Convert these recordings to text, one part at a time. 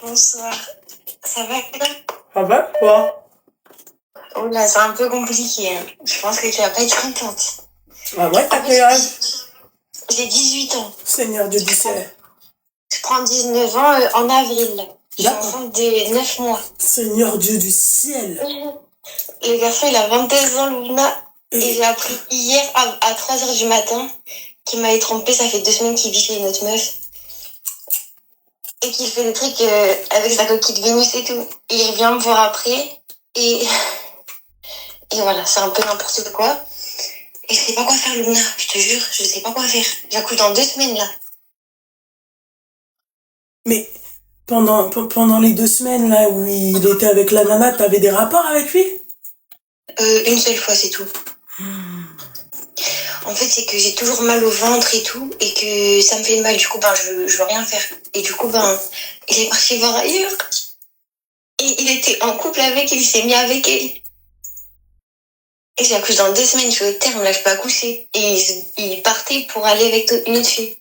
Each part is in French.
Bonsoir. Ça va, Clara? Ça va, quoi? Oh là, c'est un peu compliqué, hein. Je pense que tu vas pas être contente. Ah ouais, t'as En quel fait, âge? j'ai 18 ans. Seigneur Dieu du ciel. Je prends 19 ans en avril, là. Je suis D'accord. enceinte de 9 mois. Seigneur Dieu du ciel. Le garçon, il a 22 ans, Luna. Et Et j'ai appris hier à 3h du matin qu'il m'avait trompé. Ça fait 2 semaines qu'il vit chez une autre meuf. Et qu'il fait des trucs avec sa coquille de Vénus et tout. Et il vient me voir après. Et voilà, c'est un peu n'importe quoi. Et je sais pas quoi faire, Luna. Je te jure, je sais pas quoi faire. J'accouche dans 2 semaines, là. mais pendant les 2 semaines là où il était avec la nana, t'avais des rapports avec lui? Une seule fois, c'est tout. En fait, c'est que j'ai toujours mal au ventre et tout, et que ça me fait mal. Du coup, je veux rien faire. Et du coup, il est parti voir ailleurs. Et il était en couple avec elle, il s'est mis avec elle. Et j'accouche dans 2 semaines, je suis au terme, là, je peux accoucher. Et il partait pour aller avec une autre fille.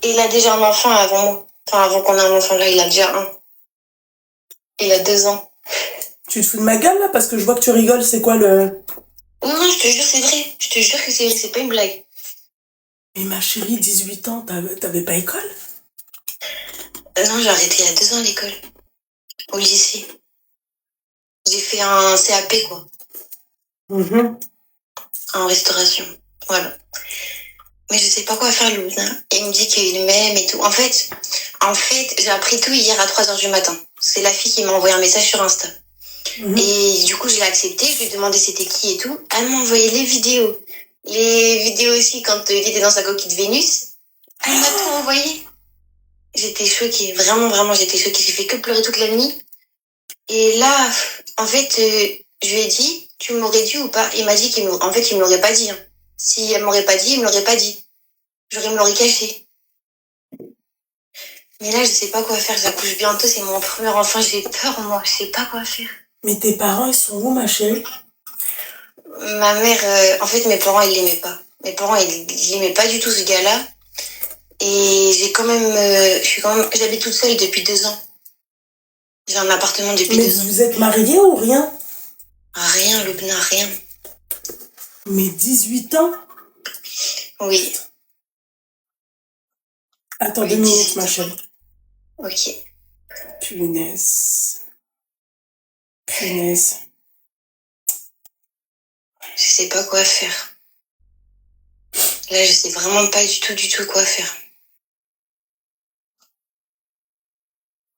Et il a déjà un enfant avant moi. Enfin, avant qu'on ait un enfant, là, il a déjà un. Il a 2 ans. Tu te fous de ma gueule là parce que je vois que tu rigoles, c'est quoi le... Non, je te jure, c'est vrai. Je te jure que c'est vrai, c'est pas une blague. Mais ma chérie, 18 ans, t'avais pas école? Non, j'ai arrêté il y a 2 ans à l'école. Au lycée. J'ai fait un CAP, quoi. En restauration. Voilà. Mais je sais pas quoi faire, Louise. Hein. Il me dit qu'il m'aime et tout. En fait, j'ai appris tout hier à 3h du matin. C'est la fille qui m'a envoyé un message sur Insta. Et du coup, je l'ai accepté. Je lui ai demandé c'était qui et tout. Elle m'a envoyé les vidéos. Les vidéos aussi quand il était dans sa coquille de Vénus. Elle m'a tout envoyé. J'étais choquée. Vraiment, vraiment, j'étais choquée. J'ai fait que pleurer toute la nuit. Et là, en fait, je lui ai dit, tu m'aurais dit ou pas? Il m'a dit il me l'aurait pas dit. Hein. Si elle m'aurait pas dit, il me l'aurait pas dit. Me l'aurait caché. Mais là, je sais pas quoi faire. J'accouche bientôt, c'est mon premier enfant. J'ai peur, moi. Je sais pas quoi faire. Mais tes parents, ils sont où, ma chérie? Ma mère, en fait, mes parents, ils l'aimaient pas. Mes parents, ils l'aimaient pas du tout, ce gars-là. Et j'habite toute seule depuis 2 ans. J'ai un appartement depuis 2 ans. Mais vous êtes mariés ou rien? Rien, Lubna, rien. Mais 18 ans? Oui. Attends Oui, 2 minutes, 18 ma ans. chérie. Ok. Punaise. Punaise. Je sais pas quoi faire. Là, je sais vraiment pas du tout quoi faire.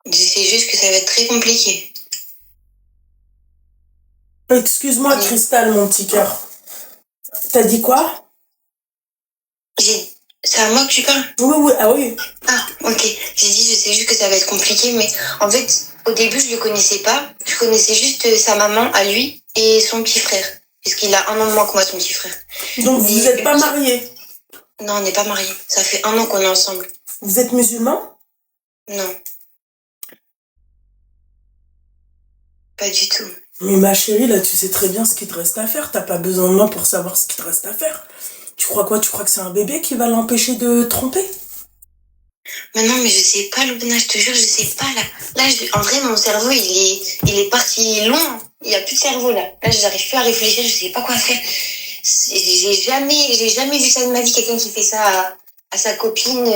Je sais juste que ça va être très compliqué. Excuse-moi, Cristal, mon petit cœur. T'as dit quoi? C'est à moi que tu parles? Oui, ah oui. Ah, ok. J'ai dit, je sais juste que ça va être compliqué, mais en fait, au début, je le connaissais pas. Je connaissais juste sa maman à lui et son petit frère. Puisqu'il a 1 an de moins que moi, son petit frère. Donc vous n'êtes pas mariés? Non, on n'est pas mariés. Ça fait 1 an qu'on est ensemble. Vous êtes musulmans? Non. Pas du tout. Mais ma chérie, là, tu sais très bien ce qu'il te reste à faire. T'as pas besoin de moi pour savoir ce qu'il te reste à faire. Tu crois quoi? Tu crois que c'est un bébé qui va l'empêcher de tromper? Mais non, mais je sais pas, Lubna, je te jure, je sais pas, là. En vrai, mon cerveau, il est parti loin. Il y a plus de cerveau, là. Là, j'arrive plus à réfléchir, je sais pas quoi faire. J'ai jamais vu ça de ma vie, quelqu'un qui fait ça à sa copine,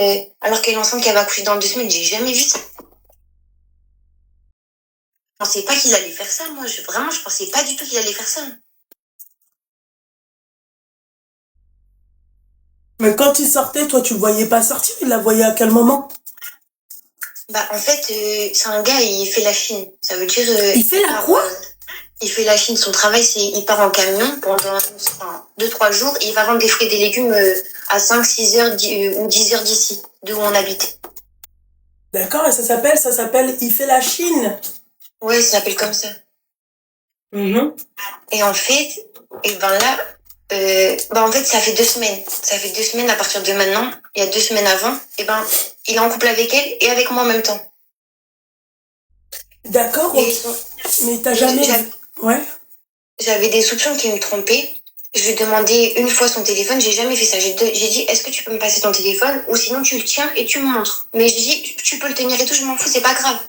alors qu'elle est enceinte, qu'elle va accoucher dans 2 semaines. J'ai jamais vu ça. Je pensais pas qu'il allait faire ça, moi. Vraiment, je pensais pas du tout qu'il allait faire ça. Mais quand il sortait, toi, tu le voyais pas sortir? Il la voyait à quel moment? En fait, c'est un gars, il fait la Chine. Ça veut dire... il fait la quoi? Il fait la Chine. Son travail, c'est il part en camion pendant 2-3 jours et il va vendre des fruits et des légumes à 5-6 heures ou 10 heures d'ici, d'où on habite. D'accord, et ça s'appelle il fait la Chine. Ouais, ça s'appelle comme ça. Et en fait, en fait, ça fait 2 semaines. Ça fait 2 semaines à partir de maintenant. Il y a 2 semaines avant, il est en couple avec elle et avec moi en même temps. D'accord, mais t'as jamais... Ouais. J'avais des soupçons qu'il me trompait. Je lui ai demandé une fois son téléphone, j'ai jamais fait ça. J'ai dit, est-ce que tu peux me passer ton téléphone ou sinon tu le tiens et tu me montres. Mais j'ai dit, tu peux le tenir et tout, je m'en fous, c'est pas grave.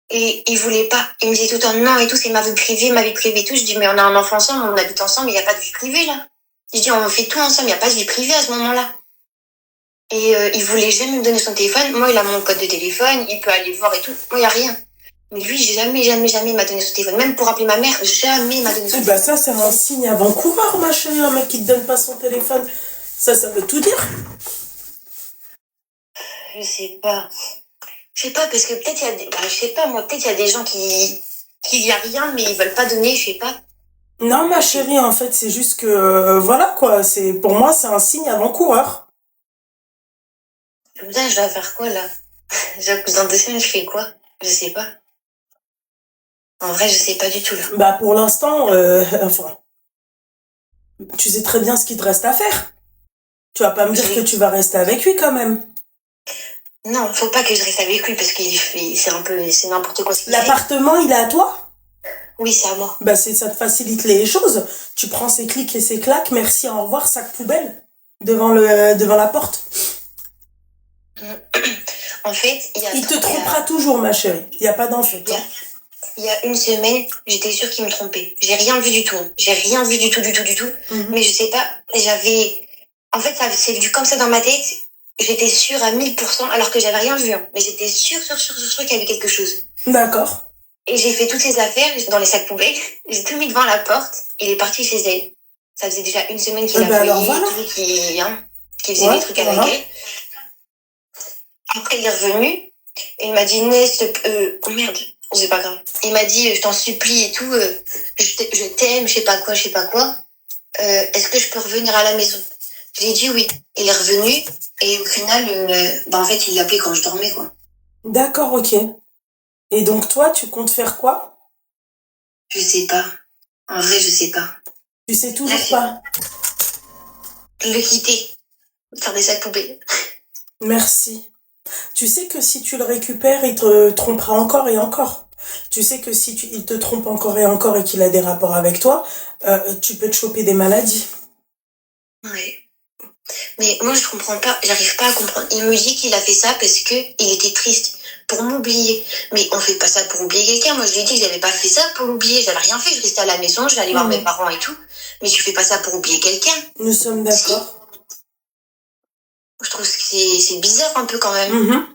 Et il voulait pas. Il me disait tout le temps non et tout, c'est ma vie privée et tout. Je dis, mais on a un enfant ensemble, on habite ensemble, il n'y a pas de vie privée là. Je dis, on fait tout ensemble, il n'y a pas de vie privée à ce moment-là. Et il voulait jamais me donner son téléphone. Moi, il a mon code de téléphone, il peut aller voir et tout. Moi, il n'y a rien. Mais lui, jamais il m'a donné son téléphone. Même pour appeler ma mère, jamais il m'a donné son téléphone. Bah ça, c'est un signe avant-coureur, ma chérie, un mec qui te donne pas son téléphone. Ça veut tout dire. Je sais pas. Je sais pas, parce que peut-être il y a des... Bah, je sais pas, moi, peut-être il y a des gens qui y a rien, mais ils veulent pas donner, je sais pas. Non, ma chérie, en fait, c'est juste que, voilà, quoi. Pour moi, c'est un signe avant-coureur. Putain, je dois faire quoi, là? Dans 2 semaines, je fais quoi? Je sais pas. En vrai, je sais pas du tout, là. Bah, pour l'instant, enfin, tu sais très bien ce qu'il te reste à faire. Tu vas pas me dire que tu vas rester avec lui, quand même. Non, faut pas que je reste avec lui, parce c'est n'importe quoi ce qu'il fait. L'appartement, il est à toi? Oui, c'est à moi. Bah, ça te facilite les choses. Tu prends ses clics et ses claques, merci, au revoir, sac poubelle, devant la porte. En fait, il te trompera toujours, ma chérie. Il n'y a pas d'en fait. Il y a 1 semaine, j'étais sûre qu'il me trompait. J'ai rien vu du tout. J'ai rien vu du tout. Mais je sais pas, en fait, ça c'est venu comme ça dans ma tête. J'étais sûre à 1000%, alors que j'avais rien vu. Hein. Mais j'étais sûre qu'il y avait quelque chose. D'accord. Et j'ai fait toutes les affaires dans les sacs poubelles. J'ai tout mis devant la porte. Il est parti chez elle. Ça faisait déjà 1 semaine qu'il a alors voilà. qu'il faisait des trucs avec elle. Après, il est revenu. Et il m'a dit, Inès, oh merde, c'est pas grave. Il m'a dit, je t'en supplie et tout, je t'aime, je sais pas quoi. Est-ce que je peux revenir à la maison? Je lui ai dit oui. Il est revenu. Et au final, en fait, il l'appelait quand je dormais, quoi. D'accord, ok. Et donc, toi, tu comptes faire quoi? Je sais pas. En vrai, je sais pas. Tu sais toujours pas? Le quitter. Faire des sacs poubelles. Merci. Tu sais que si tu le récupères, il te trompera encore et encore. Tu sais que si il te trompe encore et qu'il a des rapports avec toi, tu peux te choper des maladies. Ouais. Mais moi, je comprends pas, j'arrive pas à comprendre. Il me dit qu'il a fait ça parce que il était triste, pour m'oublier. Mais on fait pas ça pour oublier quelqu'un. Moi, je lui ai dit que j'avais pas fait ça pour l'oublier. J'avais rien fait, je restais à la maison, je vais aller voir mes parents et tout. Mais tu fais pas ça pour oublier quelqu'un. Nous sommes d'accord. Je trouve que c'est bizarre un peu quand même.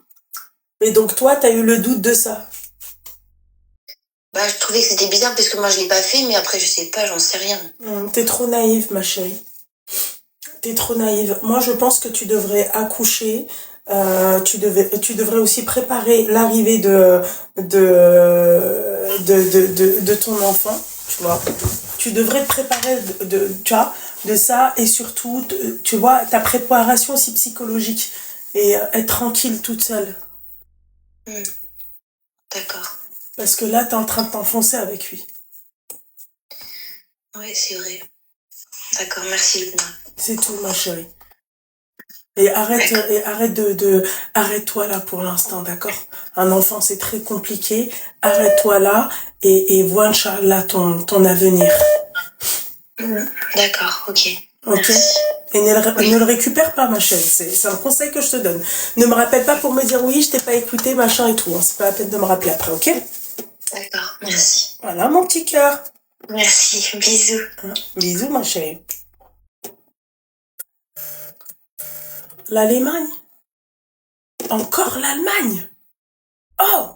Et donc, toi, t'as eu le doute de ça? Bah, je trouvais que c'était bizarre parce que moi, je l'ai pas fait, mais après, je sais pas, j'en sais rien. T'es trop naïve, ma chérie. T'es trop naïve. Moi, je pense que tu devrais accoucher. Tu devrais aussi préparer l'arrivée de ton enfant, tu vois. Tu devrais te préparer tu vois, de ça et surtout, tu vois, ta préparation aussi psychologique et être tranquille toute seule. D'accord. Parce que là, t'es en train de t'enfoncer avec lui. Ouais, c'est vrai. D'accord, merci Luna. C'est tout, ma chérie. Et arrête-toi là pour l'instant, d'accord? Un enfant, c'est très compliqué. Arrête-toi là et vois, Inch'Allah, ton avenir. D'accord, ok. Ok? Merci. Et ne le récupère pas, ma chérie. C'est un conseil que je te donne. Ne me rappelle pas pour me dire oui, je t'ai pas écouté, machin et tout. Hein. C'est pas la peine de me rappeler après, ok? D'accord, merci. Voilà, mon petit cœur. Merci, bisous. Bisous, ma chérie. L'Allemagne? Encore l'Allemagne? Oh!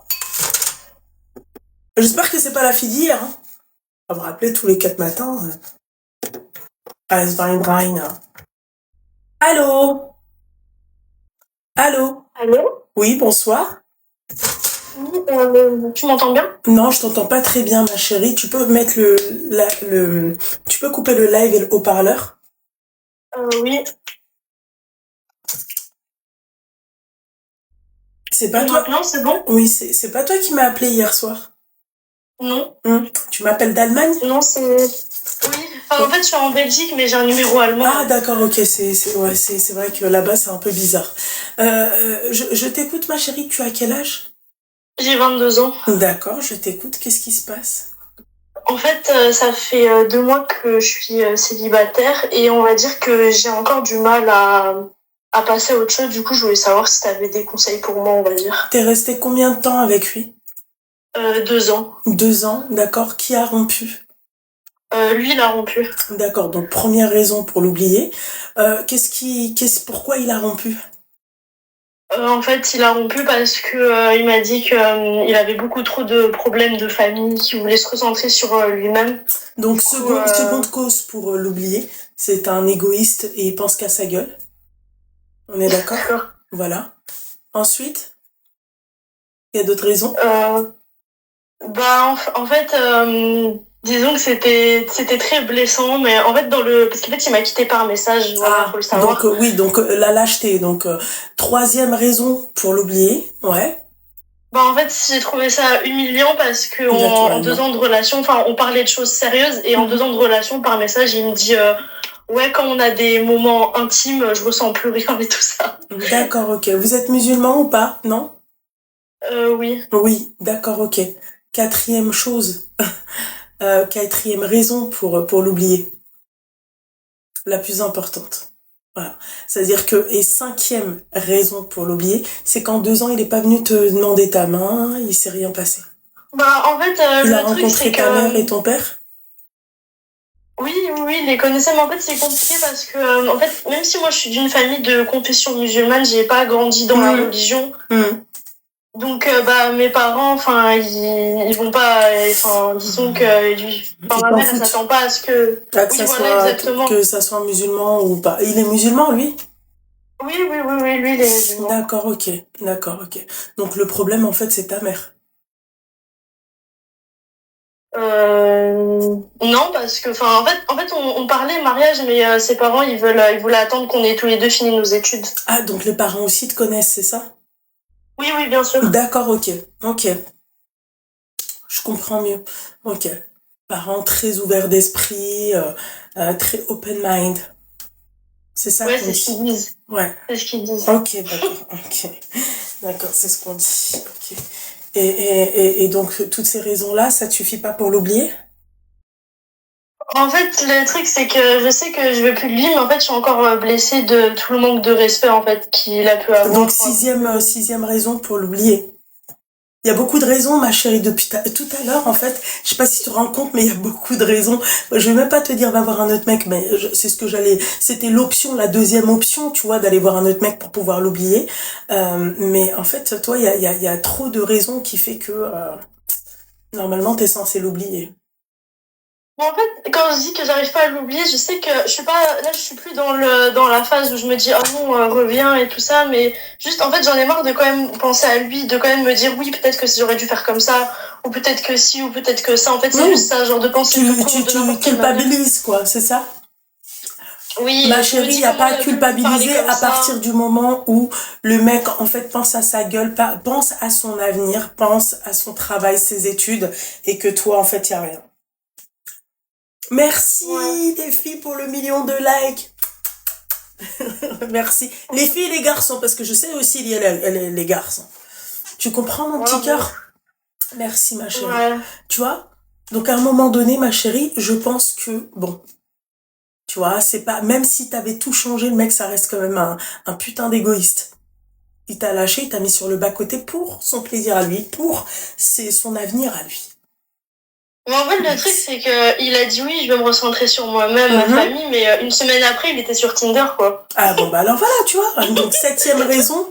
J'espère que c'est pas la fille d'hier. Hein. On va me rappeler tous les 4 matins. Allô? Allô? Allô? Oui, bonsoir. Oui, tu m'entends bien? Non, je t'entends pas très bien, ma chérie. Tu peux mettre tu peux couper le live et le haut-parleur? Oui. C'est pas toi? Maintenant, c'est bon? Oui, c'est pas toi qui m'as appelé hier soir? Non. Tu m'appelles d'Allemagne? Non, c'est... Oui. Enfin, en fait, je suis en Belgique, mais j'ai un numéro allemand. Ah, d'accord, ok. C'est vrai que là-bas, c'est un peu bizarre. Je t'écoute, ma chérie. Tu as quel âge? J'ai 22 ans. D'accord, je t'écoute. Qu'est-ce qui se passe? En fait, ça fait 2 mois que je suis célibataire et on va dire que j'ai encore du mal à passer à autre chose. Du coup, je voulais savoir si tu avais des conseils pour moi, on va dire. T'es resté combien de temps avec lui? 2 ans. 2 ans, d'accord. Qui a rompu? Lui, il a rompu. D'accord, donc première raison pour l'oublier. Pourquoi il a rompu? En fait, il a rompu parce que il m'a dit que il avait beaucoup trop de problèmes de famille, qu'il voulait se recentrer sur lui-même. Donc Du coup, seconde cause pour l'oublier, c'est un égoïste et il pense qu'à sa gueule. On est d'accord? d'accord. Voilà. Ensuite, il y a d'autres raisons? En fait, disons que c'était très blessant, mais en fait parce qu'en fait il m'a quitté par message, voilà, faut le savoir. Donc oui, donc la lâcheté. Donc troisième raison pour l'oublier, ouais. En fait, j'ai trouvé ça humiliant parce que en 2 ans de relation, enfin, on parlait de choses sérieuses et en 2 ans de relation par message, il me dit ouais, quand on a des moments intimes, je ressens plus rien et tout ça. D'accord, ok. Vous êtes musulman ou pas? Non? Oui. Oui, d'accord, ok. Quatrième chose, quatrième raison pour l'oublier, la plus importante. Voilà. C'est-à-dire que, et cinquième raison pour l'oublier, c'est qu'en 2 ans, il n'est pas venu te demander ta main, il s'est rien passé. En fait, Il a le truc, rencontré c'est ta que mère et ton père? oui, il les connaissait, mais en fait, c'est compliqué parce que, en fait, même si moi je suis d'une famille de confession musulmane, j'ai pas grandi dans la religion. Donc, mes parents, enfin, ils vont pas, enfin, disons que, ma mère, elle s'attend pas à ce que, que ça soit musulman ou pas. Il est musulman, lui? Oui, lui, il est musulman. D'accord, ok. Donc, le problème, en fait, c'est ta mère. Non, parce que, enfin, en fait, on parlait mariage, mais ses parents, ils voulaient attendre qu'on ait tous les deux fini nos études. Ah, donc les parents aussi te connaissent, c'est ça? Oui, bien sûr. D'accord, ok. Je comprends mieux. Ok. Parents très ouverts d'esprit, très open mind. C'est ça Ouais, qu'on c'est dit. ce qu'ils disent. Ouais. C'est ce qu'ils disent. Ok, d'accord. Ok. D'accord, c'est ce qu'on dit. Ok. Et donc, toutes ces raisons-là, ça te suffit pas pour l'oublier? En fait, le truc, c'est que je sais que je veux plus de lui, mais en fait, je suis encore blessée de tout le manque de respect, en fait, qu'il a pu avoir. Donc, sixième raison pour l'oublier. Il y a beaucoup de raisons, ma chérie, depuis tout à l'heure, en fait. Je sais pas si tu te rends compte, mais il y a beaucoup de raisons. Je vais même pas te dire va voir un autre mec, mais c'est ce que c'était l'option, la deuxième option, tu vois, d'aller voir un autre mec pour pouvoir l'oublier. Mais en fait, toi, il y a trop de raisons qui fait que, normalement, t'es censé l'oublier. En fait, quand je dis que j'arrive pas à l'oublier, je sais que je suis plus dans la phase où je me dis, oh non, reviens et tout ça, mais juste, en fait, j'en ai marre de quand même penser à lui, de quand même me dire, oui, peut-être que j'aurais dû faire comme ça, ou peut-être que si, ou peut-être que ça. En fait, c'est juste ça, genre de penser Tu culpabilises, quoi, c'est ça? Oui, ma chérie, il n'y a pas à culpabiliser à partir du moment où le mec, en fait, pense à sa gueule, pense à son avenir, pense à son travail, ses études, et que toi, en fait, il n'y a rien. Merci, les filles, pour le 1 million de likes. Merci. Les filles et les garçons, parce que je sais aussi il y a les garçons. Tu comprends, mon petit cœur? Merci, ma chérie. Ouais. Tu vois? Donc, à un moment donné, ma chérie, je pense que, bon, tu vois, c'est pas, même si t'avais tout changé, le mec, ça reste quand même un putain d'égoïste. Il t'a lâché, il t'a mis sur le bas-côté pour son plaisir à lui, pour son avenir à lui. Mais en fait, le truc, c'est que il a dit oui, je vais me recentrer sur moi-même, ma famille, mais une semaine après, il était sur Tinder, quoi. Ah bon, bah alors voilà, tu vois. Donc, 7e raison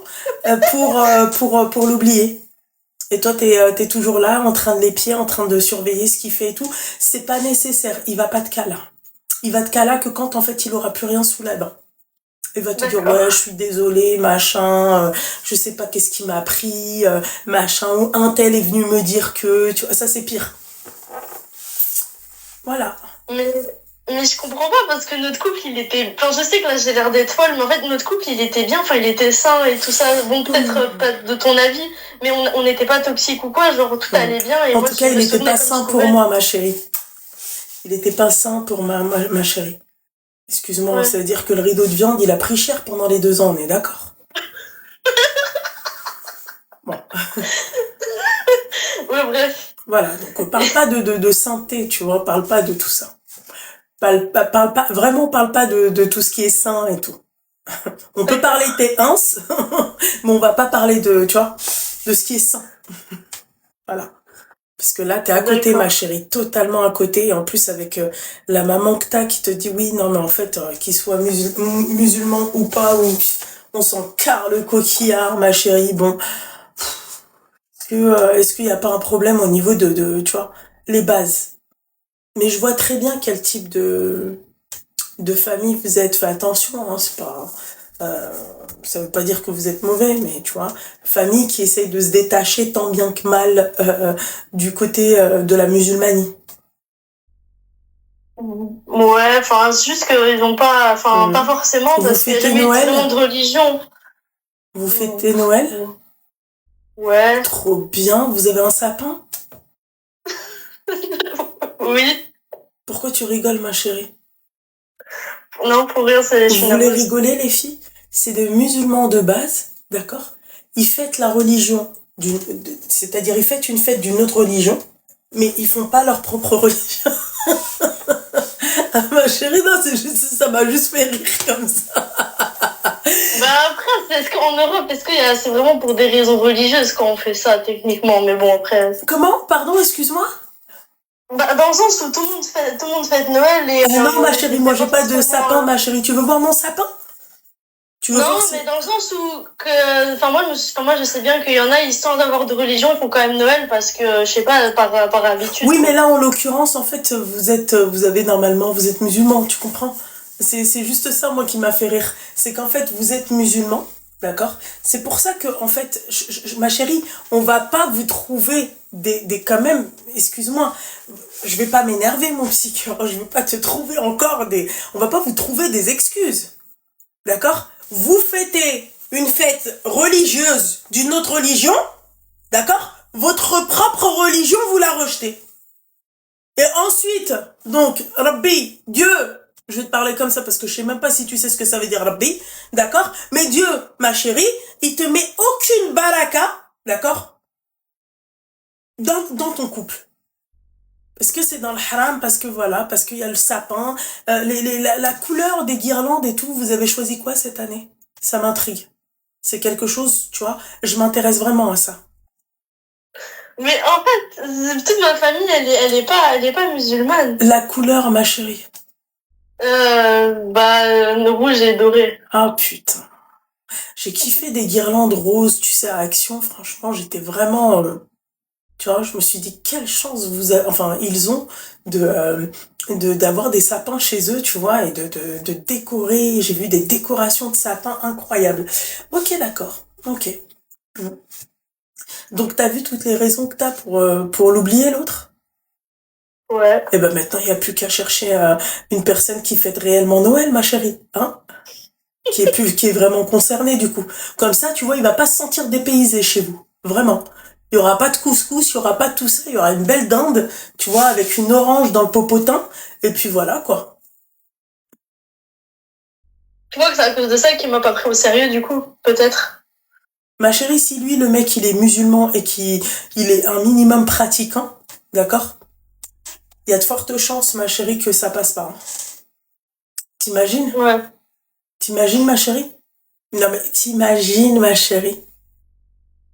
pour l'oublier. Et toi, t'es toujours là, en train de l'épier, en train de surveiller ce qu'il fait et tout. C'est pas nécessaire. Il va pas te caler. Il va te caler que quand, en fait, il aura plus rien sous la dent. Il va te dire, ouais, je suis désolée, machin, je sais pas qu'est-ce qui m'a pris, machin, ou un tel est venu me dire que, tu vois, ça c'est pire. Voilà. Mais je comprends pas parce que notre couple, il était... Enfin, je sais que là, j'ai l'air d'être folle, mais en fait, notre couple, il était bien, enfin, il était sain et tout ça. Bon, peut-être pas de ton avis, mais on n'était pas toxique ou quoi, genre, tout allait bien. Et en tout cas, il n'était pas sain pour moi, ma chérie. Il n'était pas sain pour ma chérie. Excuse-moi, ça veut dire que le rideau de viande, il a pris cher pendant les 2 ans, on est d'accord? Bon. Ouais, bref. Voilà, donc parle pas de sainteté, tu vois, parle pas de tout ça. Parle pas de tout ce qui est saint et tout. On peut parler des ins, mais on va pas parler tu vois, de ce qui est saint. Voilà. Parce que là, t'es à côté, ma chérie, totalement à côté. Et en plus, avec la maman que t'as qui te dit, oui, non, mais en fait, qu'il soit musulman ou pas, ou on s'en carre le coquillard, ma chérie. Bon, est-ce qu'il n'y a pas un problème au niveau tu vois, les bases. Mais je vois très bien quel type de famille vous êtes. Fais attention, hein, c'est pas... ça veut pas dire que vous êtes mauvais, mais tu vois, famille qui essaye de se détacher tant bien que mal du côté de la musulmanie. Ouais, enfin, c'est juste qu'ils n'ont pas, enfin, pas forcément, Vous parce qu'il y a fêtez jamais Noël tellement de religion. Vous fêtez Noël Ouais. Trop bien. Vous avez un sapin Oui. Pourquoi tu rigoles, ma chérie? Non, pour rire, c'est... Vous voulez rigoler, les filles? C'est des musulmans de base, d'accord? Ils fêtent la religion, c'est-à-dire ils fêtent une fête d'une autre religion, mais ils font pas leur propre religion. Ah, ma chérie, non, ça m'a juste fait rire comme ça. Bah après, est-ce qu'en Europe, c'est vraiment pour des raisons religieuses quand on fait ça, techniquement, mais bon, après... Comment? Pardon, excuse-moi? Bah, dans le sens où tout le monde fête Noël et... non, ma chérie, moi j'ai pas de sapin, ma chérie. Tu veux voir mon sapin? Non, mais dans le sens où moi je sais bien qu'il y en a, ils sans avoir de religion, ils font quand même Noël parce que, je sais pas, par habitude. Oui, mais là, en l'occurrence, en fait, vous êtes musulman, tu comprends? C'est juste ça, moi, qui m'a fait rire. C'est qu'en fait, vous êtes musulman, d'accord? C'est pour ça que, en fait, ma chérie, on va pas vous trouver quand même, excuse-moi, je vais pas m'énerver, mon psychiatre, je vais pas te trouver encore on va pas vous trouver des excuses. D'accord? Vous fêtez une fête religieuse d'une autre religion, d'accord? Votre propre religion, vous la rejetez. Et ensuite, donc, Rabbi, Dieu, je vais te parler comme ça parce que je sais même pas si tu sais ce que ça veut dire Rabbi, d'accord? Mais Dieu, ma chérie, il te met aucune baraka, d'accord? Dans ton couple. Parce que c'est dans le haram, parce que voilà, parce qu'il y a le sapin, la couleur des guirlandes et tout, vous avez choisi quoi cette année? Ça m'intrigue. C'est quelque chose, tu vois, je m'intéresse vraiment à ça. Mais en fait, toute ma famille, elle est pas musulmane. La couleur, ma chérie. Rouge et doré. Ah putain. J'ai kiffé des guirlandes roses, tu sais, à Action, franchement, j'étais vraiment... tu vois, je me suis dit, quelle chance ils ont d'avoir des sapins chez eux, tu vois, et de décorer. J'ai vu des décorations de sapins incroyables. Ok, d'accord. Ok. Donc, t'as vu toutes les raisons que t'as pour l'oublier, l'autre? Ouais. Et ben maintenant, il n'y a plus qu'à chercher une personne qui fête réellement Noël, ma chérie. Hein? Qui est vraiment concernée, du coup. Comme ça, tu vois, il va pas se sentir dépaysé chez vous. Vraiment. Il y aura pas de couscous, il y aura pas de tout ça, il y aura une belle dinde, tu vois, avec une orange dans le popotin, et puis voilà, quoi. Tu vois que c'est à cause de ça qu'il m'a pas pris au sérieux, du coup, peut-être. Ma chérie, si lui, le mec, il est musulman et il est un minimum pratiquant, d'accord? Il y a de fortes chances, ma chérie, que ça passe pas. Hein. T'imagines? Ouais. T'imagines, ma chérie? Non, mais t'imagines, ma chérie?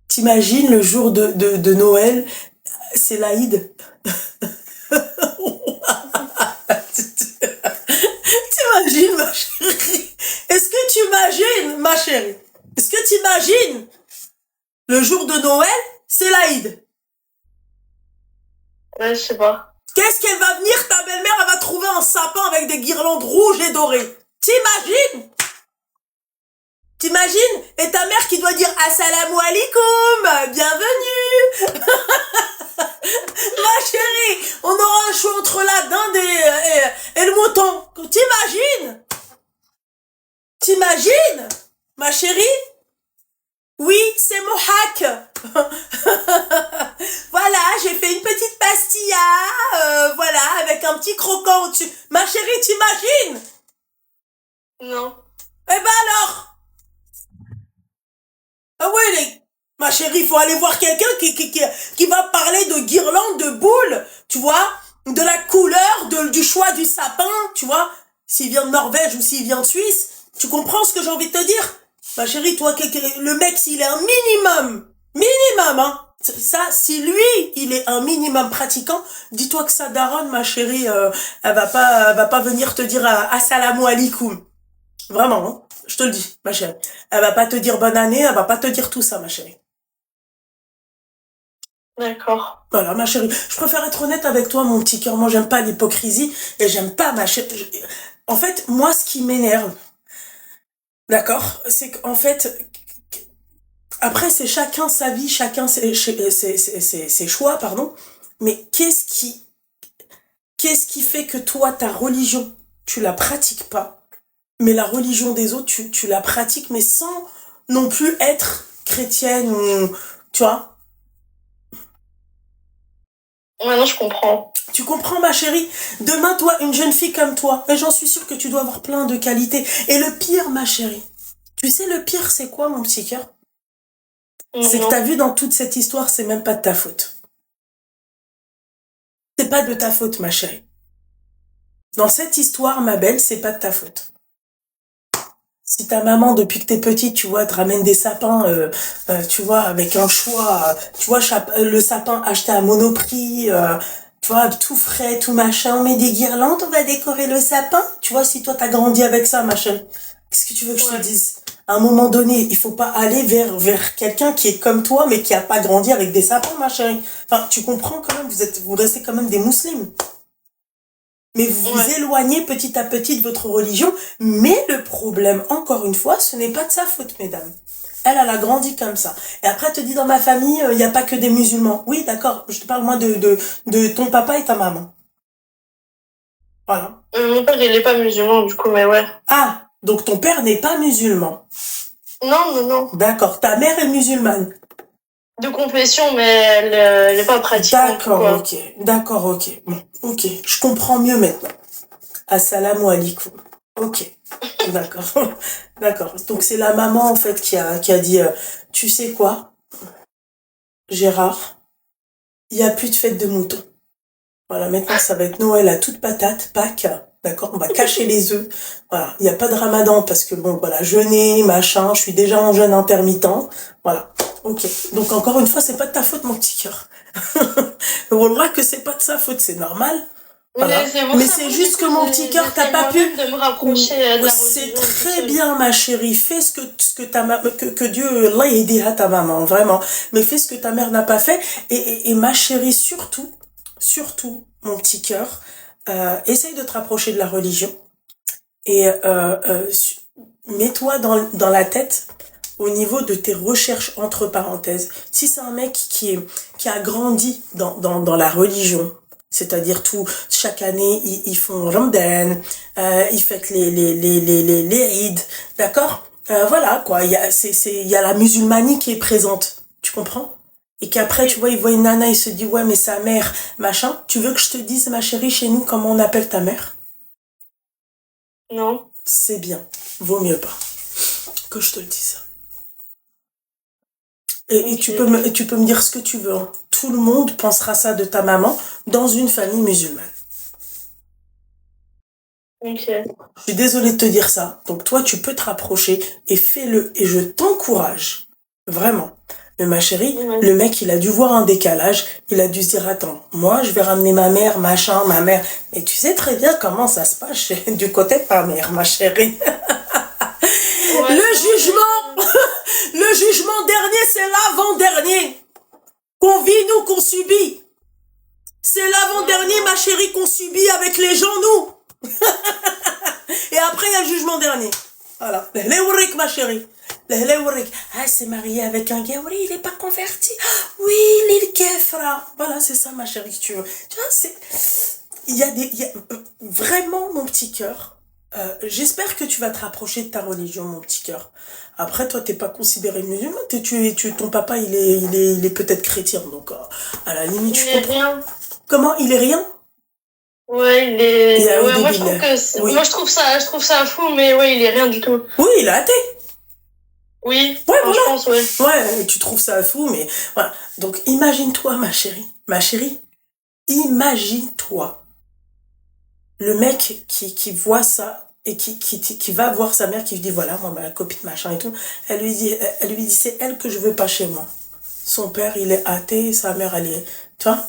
T'imagines le jour de Noël, c'est l'Aïd. T'imagines, ma chérie? Est-ce que tu imagines, ma chérie? Est-ce que tu imagines le jour de Noël, c'est l'Aïd? Ouais, je sais pas. Qu'est-ce qu'elle va venir, ta belle-mère, elle va trouver un sapin avec des guirlandes rouges et dorées. T'imagines? T'imagines? Et ta mère qui doit dire Assalamu alaikum, bienvenue. Ma chérie, on aura un choix entre la dinde et le mouton. T'imagines? T'imagines? Ma chérie? Oui, c'est Mohak. Voilà, j'ai fait une petite pastilla, voilà, avec un petit croquant au-dessus. Ma chérie, t'imagines? Non. Eh ben alors? Ah ouais, ma chérie. chérie, il faut aller voir quelqu'un qui va parler de guirlandes, de boules, tu vois, de la couleur, du choix du sapin, tu vois, s'il vient de Norvège ou s'il vient de Suisse. Tu comprends ce que j'ai envie de te dire? Ma chérie, toi, le mec, s'il est un minimum, hein. Ça, si lui, il est un minimum pratiquant, dis-toi que sa daronne, ma chérie, elle va pas venir te dire assalamu alaikum. Vraiment, hein. Je te le dis, ma chérie. Elle va pas te dire bonne année, elle va pas te dire tout ça, ma chérie. D'accord. Voilà, ma chérie. Je préfère être honnête avec toi, mon petit cœur. Moi, j'aime pas l'hypocrisie et j'aime pas ma chérie. En fait, moi, ce qui m'énerve, d'accord, c'est qu'en fait, après, c'est chacun sa vie, chacun ses choix, pardon. Mais qu'est-ce qui fait que toi, ta religion, tu la pratiques pas, mais la religion des autres, tu la pratiques, mais sans non plus être chrétienne ou, tu vois? Maintenant, je comprends. Tu comprends, ma chérie? Demain, toi, une jeune fille comme toi, et j'en suis sûre que tu dois avoir plein de qualités. Et le pire, ma chérie, tu sais, le pire, c'est quoi, mon petit cœur? C'est que t'as vu dans toute cette histoire, c'est même pas de ta faute. C'est pas de ta faute, ma chérie. Dans cette histoire, ma belle, c'est pas de ta faute. Si ta maman, depuis que t'es petite, tu vois, te ramène des sapins, tu vois, avec un choix, tu vois, le sapin acheté à Monoprix, tu vois, tout frais, tout machin, on met des guirlandes, on va décorer le sapin. Tu vois, si toi t'as grandi avec ça, machin, qu'est-ce que tu veux que je te dise? À un moment donné, il faut pas aller vers quelqu'un qui est comme toi, mais qui a pas grandi avec des sapins, ma chérie. Enfin, tu comprends quand même, vous restez quand même des musulmans. Mais vous vous éloignez petit à petit de votre religion. Mais le problème, encore une fois, ce n'est pas de sa faute, mesdames. Elle a grandi comme ça. Et après, elle te dit, dans ma famille, il n'y a pas que des musulmans. Oui, d'accord. Je te parle, moi, de ton papa et ta maman. Voilà. Mon père, il n'est pas musulman, du coup, mais ouais. Ah, donc ton père n'est pas musulman. Non. D'accord. Ta mère est musulmane. De confession, mais elle n'est pas pratiquante. D'accord, ok. Bon, ok. Je comprends mieux maintenant. Assalamu alaikum. Ok. D'accord. D'accord. Donc c'est la maman, en fait, qui a dit, tu sais quoi, Gérard, il n'y a plus de fête de mouton. Voilà, maintenant ça va être Noël à toute patate, Pâques. D'accord, on va cacher les œufs. Voilà, il n'y a pas de ramadan parce que bon, voilà, jeûner, machin, je suis déjà en jeûne intermittent. Voilà. Ok. Donc encore une fois, c'est pas de ta faute, mon petit cœur. Wallah que c'est pas de sa faute, c'est normal. Voilà. Mais c'est juste que mon petit cœur, t'as pas pu. De me rapprocher de la c'est très bien, ma chérie. Fais ce que que Dieu l'a aidé à ta maman, vraiment. Mais fais ce que ta mère n'a pas fait. Et ma chérie, surtout, mon petit cœur, essaye de te rapprocher de la religion. Et mets-toi dans la tête au niveau de tes recherches entre parenthèses. Si c'est un mec qui a grandi dans la religion, c'est-à-dire chaque année ils font Ramadan, ils fêtent les Eid, d'accord, voilà quoi, il y a la musulmanie qui est présente, tu comprends, et qu'après tu vois, il voit une nana, il se dit ouais mais sa mère machin. Tu veux que je te dise, ma chérie, chez nous comment on appelle ta mère? Non. C'est bien, vaut mieux pas que je te le dise. Et tu peux me dire ce que tu veux, hein. Tout le monde pensera ça de ta maman dans une famille musulmane. Ok. Je suis désolée de te dire ça. Donc toi, tu peux te rapprocher et fais-le. Et je t'encourage. Vraiment. Mais ma chérie, le mec, il a dû voir un décalage. Il a dû se dire, attends, moi, je vais ramener ma mère, machin, ma mère. Et tu sais très bien comment ça se passe du côté de ta mère, ma chérie. Le jugement dernier, c'est l'avant-dernier. Qu'on vit, nous, qu'on subit. C'est l'avant-dernier, ma chérie, qu'on subit avec les gens, nous. Et après, il y a le jugement dernier. Voilà. L'Hléourik, ma chérie. L'Hléourik. Ah, c'est marié avec un gars. Oui, il n'est pas converti. Oui, il est kefra. Voilà, c'est ça, ma chérie, tu vois. Tu vois, il y a vraiment, mon petit cœur. J'espère que tu vas te rapprocher de ta religion, mon petit cœur. Après, toi, t'es pas considéré musulman. Ton papa, il est peut-être chrétien, donc à la limite, je comprends. Rien. Comment? Il est rien? Ouais, il est. Ouais, moi je trouve ça fou, mais ouais, il est rien du tout. Oui, il est athée. Oui, Ouais, je pense, ouais. Ouais, tu trouves ça fou, mais voilà. Donc, imagine-toi, ma chérie, imagine-toi le mec qui voit ça et qui va voir sa mère qui lui dit, voilà, moi, ma copine, machin et tout, elle lui dit, c'est elle que je veux pas chez moi. Son père, il est athée, sa mère, elle est, tu vois,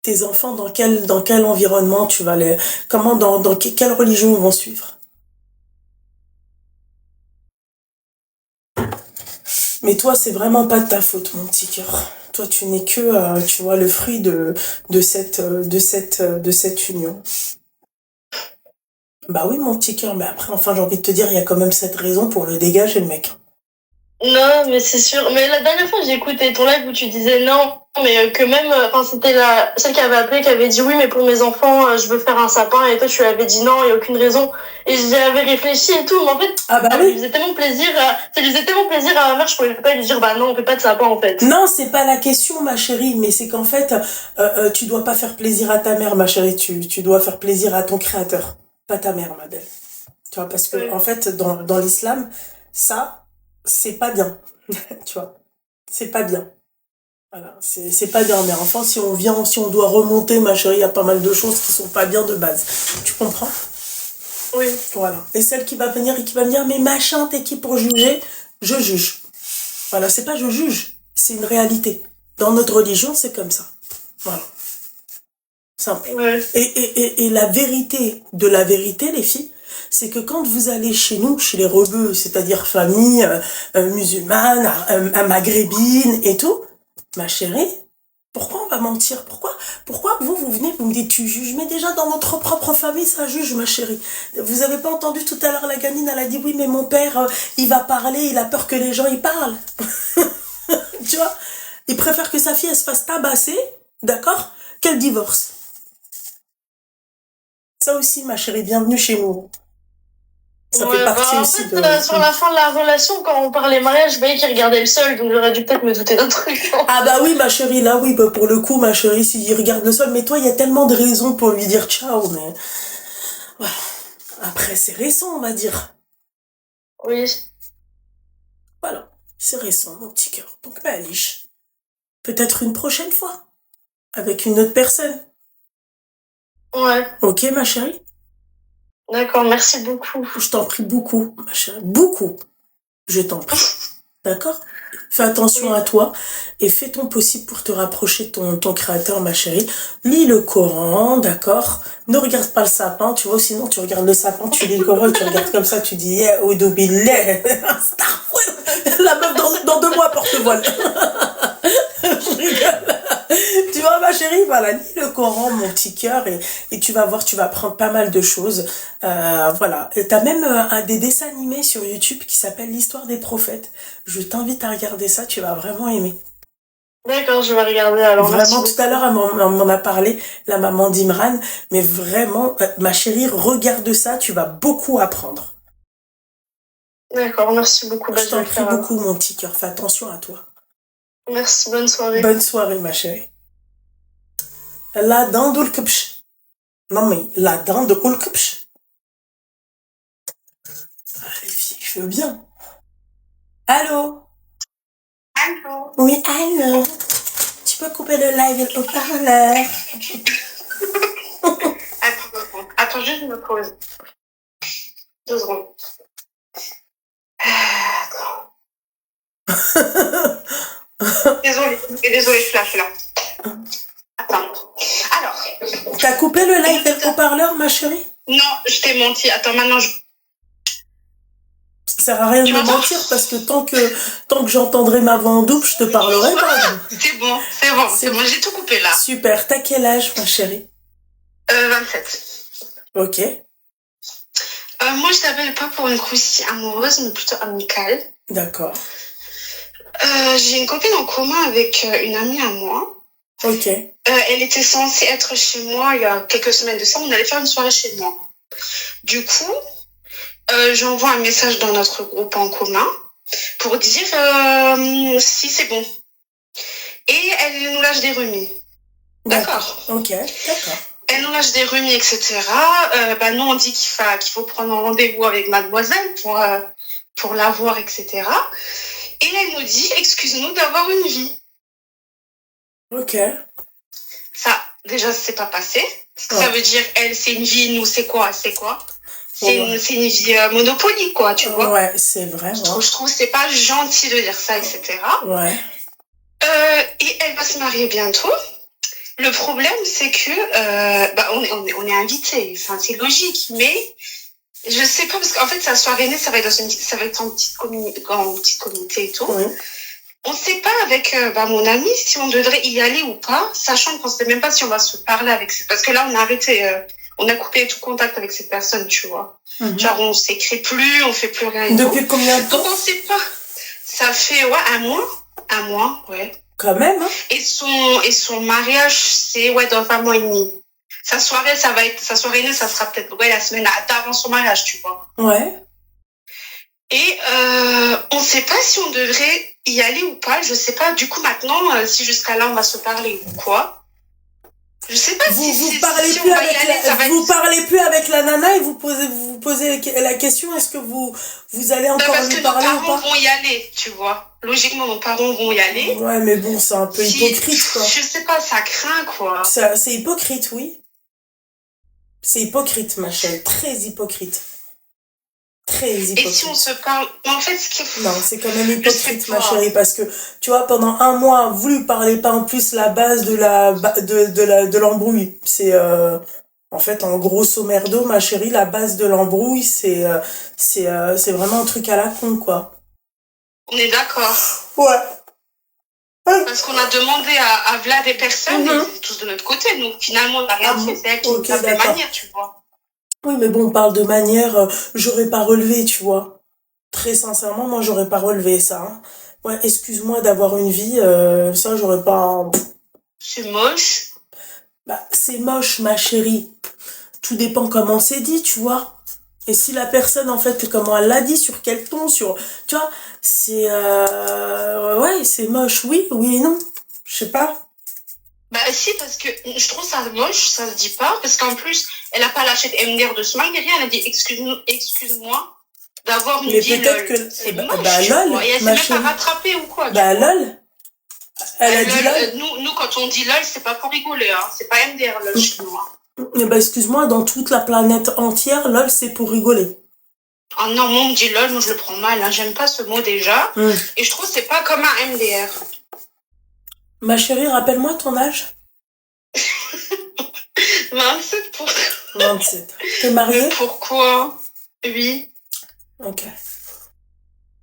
tes enfants, dans quel environnement tu vas les, comment, dans quelle religion ils vont suivre? Mais toi, c'est vraiment pas de ta faute, mon petit cœur. Toi, tu n'es que, tu vois, le fruit de cette union. Bah oui, mon petit cœur, mais après, enfin, j'ai envie de te dire, il y a quand même cette raison pour le dégager, le mec. Non, mais c'est sûr. Mais la dernière fois, j'ai écouté ton live où tu disais non, mais que même, enfin, c'était celle qui avait appelé, qui avait dit oui, mais pour mes enfants, je veux faire un sapin, et toi, tu lui avais dit non, il n'y a aucune raison. Et j'y avais réfléchi et tout, mais en fait, Ah bah ça oui. lui faisait tellement plaisir, ça lui faisait tellement plaisir à ma mère, je pouvais pas lui dire, bah non, on fait pas de sapin, en fait. Non, c'est pas la question, ma chérie, mais c'est qu'en fait, tu dois pas faire plaisir à ta mère, ma chérie, tu dois faire plaisir à ton créateur, pas ta mère, ma belle. Tu vois, parce que, Oui. en fait, dans l'islam, ça, c'est pas bien. Tu vois, c'est pas bien. Voilà, c'est pas bien, mais enfin, si on doit remonter, ma chérie, il y a pas mal de choses qui sont pas bien de base. Tu comprends? Oui. Voilà. Et celle qui va venir et qui va me dire, mais machin, t'es qui pour juger? Je juge. Voilà, c'est pas je juge, c'est une réalité. Dans notre religion, c'est comme ça. Voilà. Simple. Ouais. Et la vérité de la vérité, les filles, c'est que quand vous allez chez nous, chez les rebeux, c'est-à-dire famille musulmane, maghrébine et tout, ma chérie, pourquoi on va mentir? Pourquoi vous venez, vous me dites tu juges? Mais déjà dans votre propre famille, ça juge, ma chérie. Vous avez pas entendu tout à l'heure la gamine, elle a dit oui, mais mon père, il va parler, il a peur que les gens y parlent. Tu vois? Il préfère que sa fille, elle se fasse tabasser, d'accord? Qu'elle divorce. Ça aussi, ma chérie, bienvenue chez nous. Ça fait partie en aussi fait, de... sur la fin de la relation, quand on parlait mariage, je voyais qu'il regardait le sol, donc j'aurais dû peut-être me douter d'un truc. Ah bah oui, ma chérie, là oui, bah pour le coup, ma chérie, s'il regarde le sol, mais toi, il y a tellement de raisons pour lui dire ciao, mais... Voilà. Après, c'est récent, on va dire. Oui. Voilà, c'est récent, mon petit cœur. Donc, bah, Alice, peut-être une prochaine fois, avec une autre personne. Ouais. Ok, ma chérie? D'accord, merci beaucoup. Je t'en prie beaucoup, ma chérie, beaucoup. Je t'en prie. D'accord? Fais attention à toi et fais ton possible pour te rapprocher de ton créateur, ma chérie. Lis le Coran, d'accord? Ne regarde pas le sapin, tu vois, sinon tu regardes le sapin, tu lis le Coran, tu regardes comme ça, tu dis, yeah, Oudou Billah. La meuf dans 2 mois porte-voile. Je rigole. Tu vois, ma chérie, voilà, lis le Coran, mon petit cœur, et tu vas voir, tu vas apprendre pas mal de choses. Voilà. Et t'as même des dessins animés sur YouTube qui s'appellent l'histoire des prophètes. Je t'invite à regarder ça, tu vas vraiment aimer. D'accord, je vais regarder alors. Vraiment, tout à l'heure, elle m'en a parlé, la maman d'Imran, mais vraiment, ma chérie, regarde ça, tu vas beaucoup apprendre. D'accord, merci beaucoup. Je t'en prie beaucoup, mon petit cœur, fais attention à toi. Merci, bonne soirée. Bonne soirée, ma chérie. La dent de l'kbch. Non, mais la dent de l'kbch. Ah, les filles, je veux bien. Allô? Allô? Oui, allô? Tu peux couper le live et le haut-parleur? Attends, juste, je me pose. 2 secondes. Désolée, je suis là. Attends. Alors. T'as coupé le live et le haut-parleur, ma chérie? Non, je t'ai menti. Attends, maintenant je... Ça sert à rien de me mentir parce que tant que j'entendrai ma voix en double, je te parlerai pas. C'est bon, j'ai tout coupé là. Super, t'as quel âge, ma chérie? 27. Ok. Moi, je t'appelle pas pour une croustille amoureuse, mais plutôt amicale. D'accord. J'ai une copine en commun avec une amie à moi. Ok. Elle était censée être chez moi il y a quelques semaines de ça. On allait faire une soirée chez moi. Du coup, j'envoie un message dans notre groupe en commun pour dire si c'est bon. Et elle nous lâche des remis. D'accord. Ok, d'accord. Elle nous lâche des remis, etc. Nous, on dit qu'il faut prendre un rendez-vous avec mademoiselle pour la voir, etc. Et elle nous dit, excuse-nous d'avoir une vie. Ok. Ça, déjà, c'est pas passé. Parce que ça veut dire, elle, c'est une vie, nous, c'est quoi? C'est une vie monopoly, quoi, tu vois. Ouais, c'est vrai. Je trouve que c'est pas gentil de dire ça, etc. Ouais. Et elle va se marier bientôt. Le problème, c'est que on est invités. Enfin, c'est logique, mais je sais pas parce qu'en fait, sa soirée née, ça va être en petite communauté et tout. Oui. On sait pas avec mon ami si on devrait y aller ou pas, sachant qu'on sait même pas si on va se parler avec parce que là, on a arrêté. On a coupé tout contact avec cette personne, tu vois. Mm-hmm. Genre, on s'écrit plus, on fait plus rien. Depuis combien de temps? Donc, on sait pas. Ça fait, un mois, ouais. Quand même, hein. Et son mariage, c'est, dans 1 mois et demi. Sa soirée née, ça sera peut-être, la semaine d'avant son mariage, tu vois. Ouais. Et, on sait pas si on devrait y aller ou pas. Je sais pas, du coup, maintenant, si jusqu'à là, on va se parler ou quoi. Je sais pas vous parlez plus avec la nana et vous posez la question, est-ce que vous allez encore lui parler ou pas? Parce que nos parents vont y aller, tu vois. Logiquement, nos parents vont y aller. Ouais, mais bon, c'est un peu hypocrite, quoi. Je sais pas, ça craint, quoi. C'est hypocrite, oui. C'est hypocrite, ma chérie. Très hypocrite. Très hypocrite. Et si on se parle... En fait, non, c'est quand même hypocrite, ma chérie, parce que, tu vois, pendant 1 mois, vous lui parlez pas en plus la base de l'embrouille. C'est, en fait, en grosso merdo, ma chérie, la base de l'embrouille, c'est vraiment un truc à la con, quoi. On est d'accord. Ouais. Parce qu'on a demandé à Vlad des personnes, et ils étaient tous de notre côté, donc finalement, on n'a rien fait, c'est elle qui nous a fait manière, tu vois. Oui, mais bon, on parle de manière, j'aurais pas relevé, tu vois. Très sincèrement, moi, j'aurais pas relevé ça. Hein. Ouais, excuse-moi d'avoir une vie, ça, j'aurais pas... C'est moche. Bah, c'est moche, ma chérie. Tout dépend comment c'est dit, tu vois. Et si la personne, en fait, comment elle l'a dit, sur quel ton, tu vois, c'est... ouais, c'est moche, oui et non. Je sais pas. Bah si, parce que je trouve ça moche, ça se dit pas, parce qu'en plus, elle a pas lâché de MDR de smile, rien, elle a dit excuse-moi d'avoir une vie lol. Que... C'est moche, lol, et elle s'est même pas rattrapée ou quoi. Lol. Elle a dit lol. Nous, quand on dit lol, c'est pas pour rigoler, hein. C'est pas MDR lol chez nous. Excuse-moi, dans toute la planète entière, lol, c'est pour rigoler. Ah non, moi, on me dit lol, moi je le prends mal, hein. J'aime pas ce mot déjà, et je trouve que c'est pas comme un MDR. Ma chérie, rappelle-moi ton âge. 27 pour... 27. T'es mariée? Pourquoi? Oui. Ok.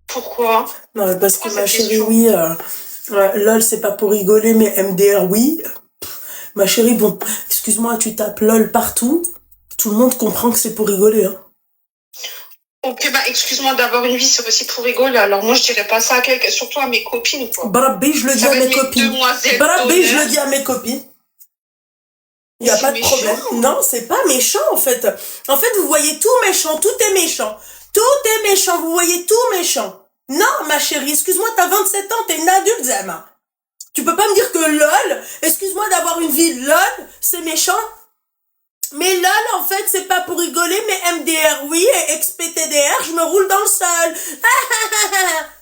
Pourquoi? Non, mais parce que ma chérie, oui, lol, c'est pas pour rigoler, mais MDR, oui. Ma chérie, bon, excuse-moi, tu tapes lol partout. Tout le monde comprend que c'est pour rigoler, hein. Ok, excuse-moi d'avoir une vie, c'est aussi pour rigoler. Alors moi, je dirais pas ça à quelqu'un, surtout à mes copines, quoi. Brabé, je le dis à mes copines. Brabé, je le dis à mes copines. Il n'y a pas de problème. Non, c'est pas méchant, en fait. En fait, vous voyez tout méchant, tout est méchant. Tout est méchant, vous voyez tout méchant. Non, ma chérie, excuse-moi, t'as 27 ans, t'es une adulte, Zema. Tu peux pas me dire que lol, excuse-moi d'avoir une vie lol, c'est méchant. Mais lol, en fait, c'est pas pour rigoler, mais MDR, oui, et XPTDR, je me roule dans le sol.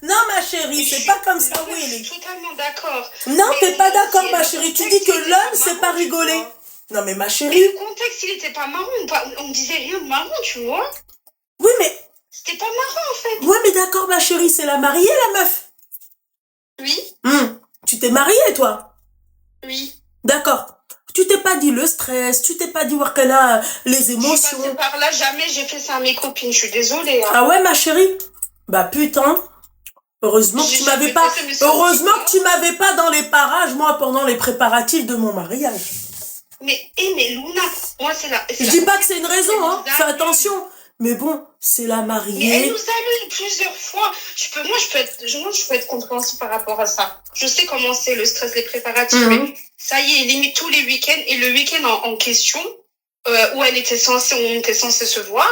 Non, ma chérie, c'est pas comme ça, oui. Je suis totalement d'accord. Non, t'es pas d'accord, ma chérie. Tu dis que lol, c'est pas rigoler. Non, mais ma chérie... Mais le contexte, il était pas marrant. On disait rien de marrant, tu vois. Oui, mais... C'était pas marrant, en fait. Ouais, mais d'accord, ma chérie, c'est la mariée, la meuf. Oui. Tu t'es mariée, toi? Oui. D'accord. Tu t'es pas dit le stress, tu t'es pas dit Wakana, les émotions. Je suis passée par là, jamais j'ai fait ça à mes copines, je suis désolée. Hein. Ah ouais, ma chérie? Bah putain. Heureusement que tu m'avais pas. Heureusement que tu m'avais pas dans les parages, moi, pendant les préparatifs de mon mariage. Mais Luna, moi c'est la. Je dis pas que c'est une raison, hein. Fais attention. Mais bon, c'est la mariée. Mais elle nous a lu plusieurs fois. Je peux être compréhensive par rapport à ça. Je sais comment c'est le stress, les préparatifs. Mais ça y est, limite tous les week-ends. Et le week-end en question, où on était censé se voir,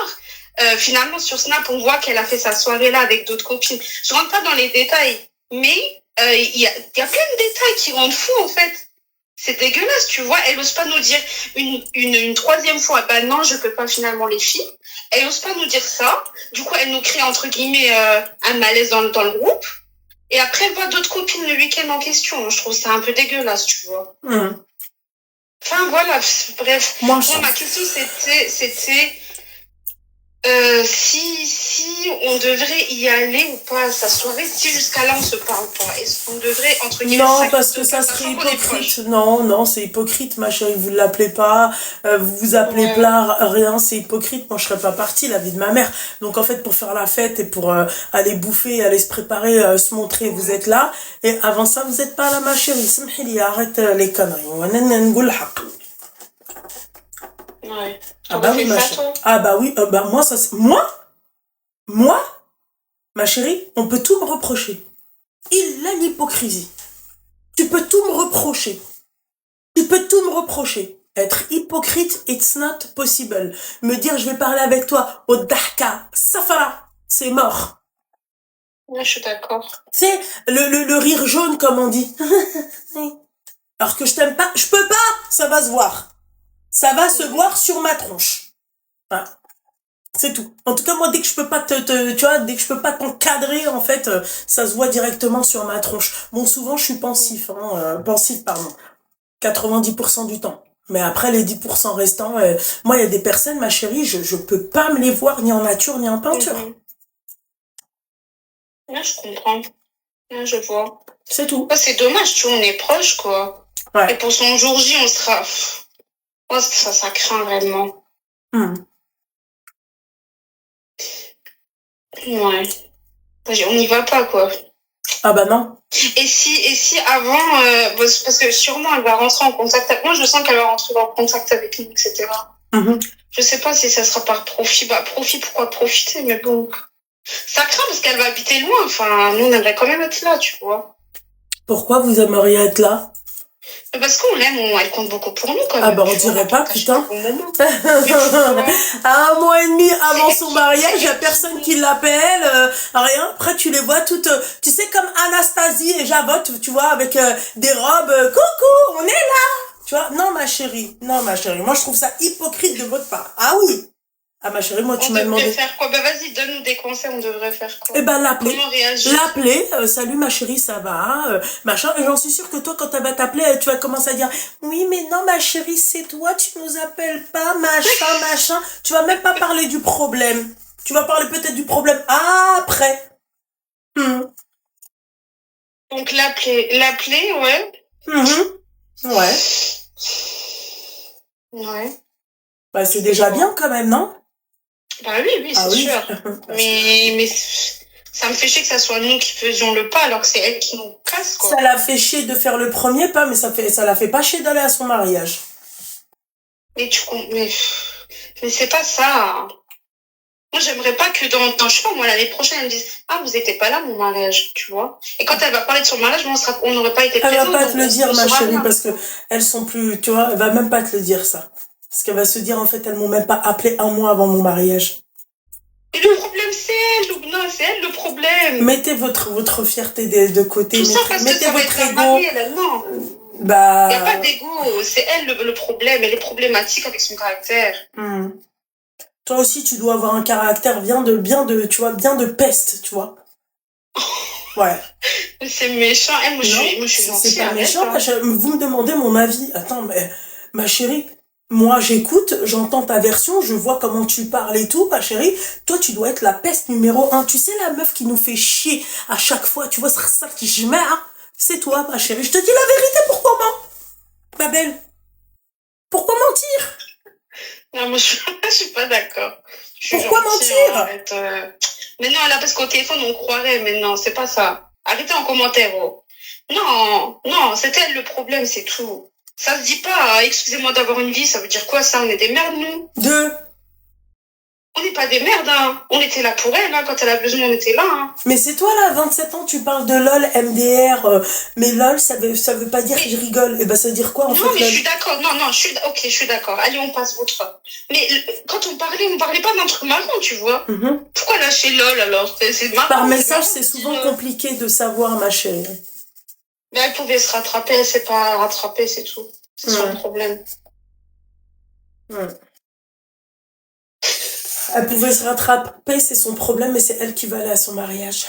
finalement sur Snap, on voit qu'elle a fait sa soirée là avec d'autres copines. Je rentre pas dans les détails, mais il y a plein de détails qui rendent fou en fait. c'est dégueulasse, tu vois. Elle ose pas nous dire une troisième fois, bah non, je peux pas finalement les filles. Elle ose pas nous dire ça. Du coup, elle nous crée, entre guillemets, un malaise dans le groupe. Et après, elle voit d'autres copines le week-end en question. Je trouve ça un peu dégueulasse, tu vois. Enfin, voilà, bref. Moi, ma question, c'était si on devrait y aller ou pas à sa soirée, si jusqu'à là on se parle pas, est-ce qu'on devrait entre guillemets non, parce que ça serait hypocrite. Non, c'est hypocrite, ma chérie. Vous l'appelez pas, vous vous appelez pas, rien, c'est hypocrite. Moi, je serais pas partie, la vie de ma mère. Donc, en fait, pour faire la fête et pour aller bouffer, aller se préparer, se montrer, vous êtes là. Et avant ça, vous êtes pas là, ma chérie. Samhili, arrête les conneries. Ouais. Ah bah oui, ma chérie. Ah bah oui, moi, ça c'est... Moi, ma chérie, on peut tout me reprocher. Il a l'hypocrisie. Tu peux tout me reprocher. Être hypocrite, it's not possible. Me dire, je vais parler avec toi au dahka, safara, c'est mort. Ouais, je suis d'accord. C'est le rire jaune, comme on dit. Alors que je t'aime pas, je peux pas, ça va se voir. Ça va se voir sur ma tronche. Enfin, c'est tout. En tout cas, moi, dès que je peux pas tu vois, dès que je peux pas t'encadrer, en fait, ça se voit directement sur ma tronche. Bon, souvent, je suis pensif, pardon. 90% du temps. Mais après, les 10% restants, moi, il y a des personnes, ma chérie, je peux pas me les voir ni en nature, ni en peinture. Là, je comprends. Là, je vois. C'est tout. C'est dommage, tu vois, on est proches, quoi. Ouais. Et pour son jour J, on sera... Oh, ça craint vraiment. Ouais. On n'y va pas, quoi. Ah bah non. Et si avant, parce que sûrement elle va rentrer en contact avec moi, je sens qu'elle va rentrer en contact avec nous, etc. Je sais pas si ça sera par profit. Bah, pourquoi profiter, mais bon. Ça craint parce qu'elle va habiter loin, enfin, nous on aimerait quand même être là, tu vois. Pourquoi vous aimeriez être là? Parce qu'on l'aime, elle compte beaucoup pour nous quand même. Ah bah on dirait pas, putain. Un mois et demi avant son mariage, il y a personne qui l'appelle, rien. Après tu les vois toutes, tu sais, comme Anastasie et Javotte, tu vois, avec des robes, coucou, on est là. Tu vois, non ma chérie, moi je trouve ça hypocrite de votre part. Ah oui. Ah ma chérie, moi tu m'as demandé. On devrait faire quoi? Bah vas-y, donne-nous des conseils, on devrait faire quoi? Eh ben l'appeler. Comment réagir? L'appeler, salut ma chérie, ça va, machin. Et j'en suis sûre que toi, quand elle va t'appeler, tu vas commencer à dire, oui mais non ma chérie, c'est toi, tu nous appelles pas, machin. Tu vas même pas parler du problème. Tu vas parler peut-être du problème après. Donc l'appeler, ouais. Ouais. Ouais. Bah c'est déjà bien quand même, non? Bah oui, c'est sûr. Mais ça me fait chier que ça soit nous qui faisions le pas alors que c'est elle qui nous casse, quoi. Ça l'a fait chier de faire le premier pas, mais ça la fait pas chier d'aller à son mariage. Mais c'est pas ça. Moi, j'aimerais pas que dans je sais pas, moi, l'année prochaine, elle me dise, ah, vous étiez pas là, mon mariage, tu vois. Et quand elle va parler de son mariage, on n'aurait pas été présents. Elle va pas te le dire, ma chérie, parce que elles sont plus, tu vois, elle va même pas te le dire, ça. Parce qu'elle va se dire, en fait, elles m'ont même pas appelé un mois avant mon mariage. Et le problème, c'est elle le problème. Mettez votre fierté de côté. Tout ça parce que ça va être un mari, non. Bah... Il n'y a pas d'ego, c'est elle le problème, elle est problématique avec son caractère. Toi aussi, tu dois avoir un caractère bien de peste, tu vois. Ouais. C'est méchant. Moi, je suis gentille. C'est pas méchant. Vous me demandez mon avis. Attends, mais ma chérie, moi j'écoute, j'entends ta version, je vois comment tu parles et tout, ma chérie. Toi, tu dois être la peste numéro 1. Tu sais, la meuf qui nous fait chier à chaque fois, tu vois, c'est ça qui je mets, hein. C'est toi, ma chérie. Je te dis la vérité, pourquoi ma belle? Pourquoi mentir? Non, moi, je suis pas d'accord. Pourquoi mentir? Mais non, là, parce qu'au téléphone, on croirait, mais non, c'est pas ça. Arrêtez en commentaire, oh. Non, c'est elle le problème, c'est tout. Ça se dit pas, excusez-moi d'avoir une vie, ça veut dire quoi, ça? On est des merdes, nous? On n'est pas des merdes, hein. On était là pour elle, hein. Quand elle a besoin, on était là, hein. Mais c'est toi, là, 27 ans, tu parles de LOL, MDR, mais LOL, ça veut pas dire que je rigole. Et bah, ça veut dire quoi, en fait? Non, mais je suis d'accord. Non, je suis d'accord. Allez, on passe autre. Mais quand on parlait pas d'un truc marrant, tu vois. Pourquoi lâcher LOL, alors? C'est marrant. Par message, c'est souvent compliqué de savoir, ma chérie. Mais elle pouvait se rattraper, elle s'est pas rattrapée, c'est tout. C'est son problème. Elle pouvait se rattraper, c'est son problème, mais c'est elle qui va aller à son mariage.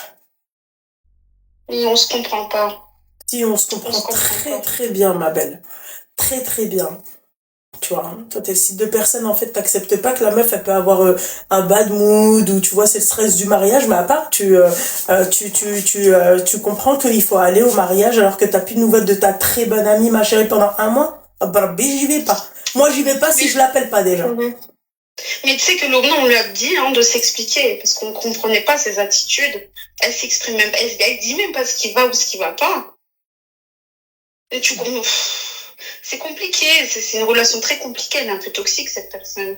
Et on se comprend pas. Si, on se comprend très très bien, ma belle. Très très bien. Tu vois, toi t'es le type de personne, en fait, t'acceptes pas que la meuf, elle peut avoir un bad mood, ou tu vois, c'est le stress du mariage, mais à part, tu comprends qu'il faut aller au mariage alors que t'as plus de nouvelles de ta très bonne amie, ma chérie, pendant un mois. Ah bah, j'y vais pas. Moi, j'y vais pas si je l'appelle pas déjà. Mais tu sais que Lorna, on lui a dit de s'expliquer, parce qu'on comprenait pas ses attitudes. Elle s'exprime même pas, elle dit même pas ce qui va ou ce qui va pas. Et tu comprends. C'est compliqué, c'est une relation très compliquée, elle est un peu toxique, cette personne.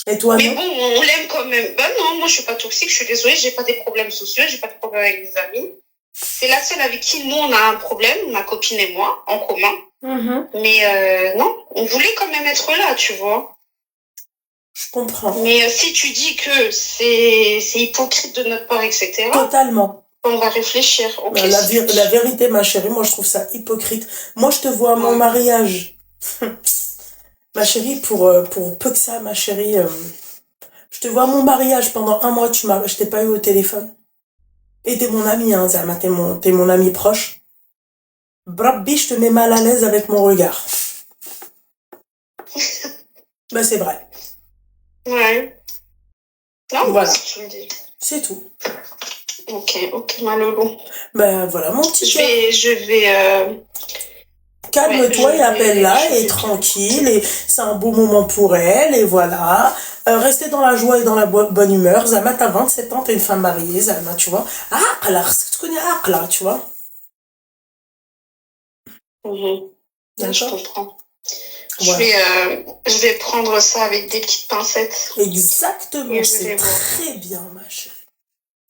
Et toi, mais bon, on l'aime quand même. Ben non, moi je suis pas toxique, je suis désolée, j'ai pas des problèmes sociaux, j'ai pas de problème avec les amis. C'est la seule avec qui nous on a un problème, ma copine et moi, en commun. Mais non, on voulait quand même être là, tu vois. Je comprends. Mais si tu dis que c'est hypocrite de notre part, etc. Totalement. On va réfléchir. Okay, la vérité, ma chérie, moi je trouve ça hypocrite. Moi je te vois à mon mariage. Ma chérie, pour peu que ça, ma chérie, je te vois à mon mariage pendant un mois, je t'ai pas eu au téléphone. Et t'es mon ami, hein, Zama, t'es mon ami proche. Brabbi, je te mets mal à l'aise avec mon regard. Ben c'est vrai. Ouais. Non, voilà. Je me dis. C'est tout. Ok, ma loulou. Ben voilà, mon petit cœur. Je vais calme-toi et appelle-la et tranquille et c'est un beau moment pour elle et voilà. Restez dans la joie et dans la bonne humeur. Zama, t'as 27 ans, t'es une femme mariée, Zama, tu vois. Aqla, tu connais Aqla, tu vois. Je comprends. Voilà. Je vais prendre ça avec des petites pincettes. Exactement, c'est très bien, ma chérie.